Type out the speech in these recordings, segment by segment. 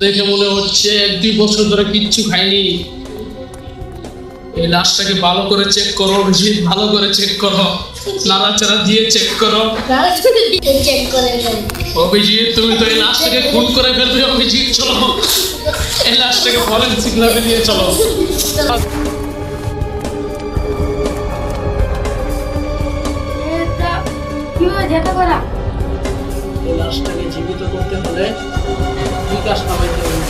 দেখে মনে হচ্ছে 1-2 বছর ধরে কিচ্ছু খাইনি। এই লাশটাকে ভালো করে চেক করো অভিজিৎ, ভালো করে চেক করো, নাড়াচাড়া দিয়ে চেক করো। অভিজিৎ তুমি তো এই লাশটাকে খুন করে ফেলবে। অভিজিৎ চলো, এই লাশটাকে ফরেনসিক ল্যাবে নিয়ে চলো। এই লাশটাকে জীবিত করতে হলে বিকাশ নামাইতে হবে।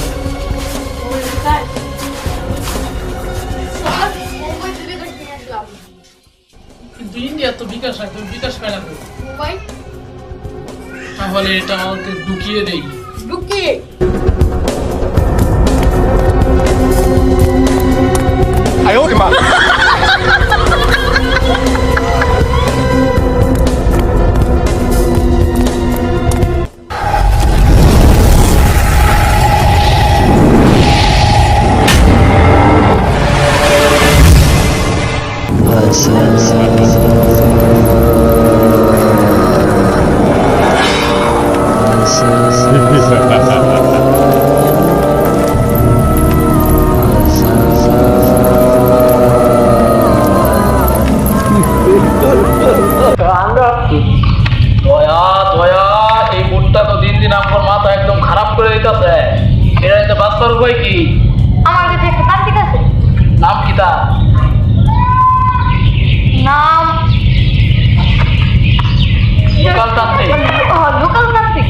কিন্তু ইন্ডিয়া তো বিকাশ হয়, তুমি বিকাশ পাই না। তাহলে এটা আমাকে ঢুকিয়ে দেই। ঢুকিয়ে দয়া দয়া, এই বুটটা তো দিন দিন আমার মাথা একদম খারাপ করে দিতেছে। এটা তো বাঁচার উপায় কি? আমার কাছে একটা তান্ত্রিক আছে। নাম কি তার? নাম লোকাল তান্ত্রিক। লোকাল তান্ত্রিক।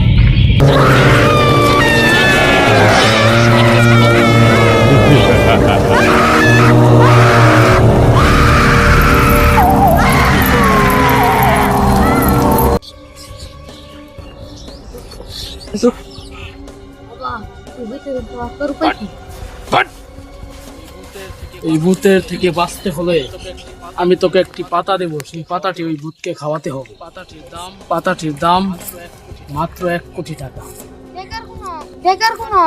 এই ভূতের থেকে বাঁচতে হলে আমি তোকে একটি পাতা দেব, সেই পাতাটি ওই ভূতকে খাওয়াতে হবে। পাতাটির দাম মাত্র 1 কোটি টাকা। টাকার কোনো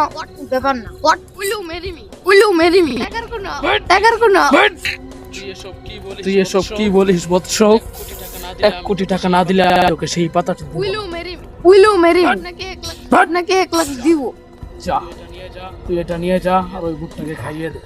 ব্যাপার না। What will you marry me? Will you marry me? টাকার কোনো তুই এসব কি বলিস বৎস? 1 কোটি টাকা না দিলে তোকে সেই পাতাটি দেব। Will you marry me? Will you marry me? আপনাকে 1 লাখ দিব। যা, তুই এটা নিয়ে যা আর ওই ভূতটাকে খাইয়ে দে।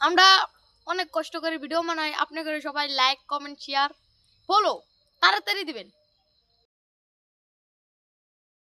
আমরা অনেক কষ্ট করে ভিডিও বানাই, আপনাদের সবাই লাইক কমেন্ট শেয়ার ফলো তাড়াতাড়ি দিবেন।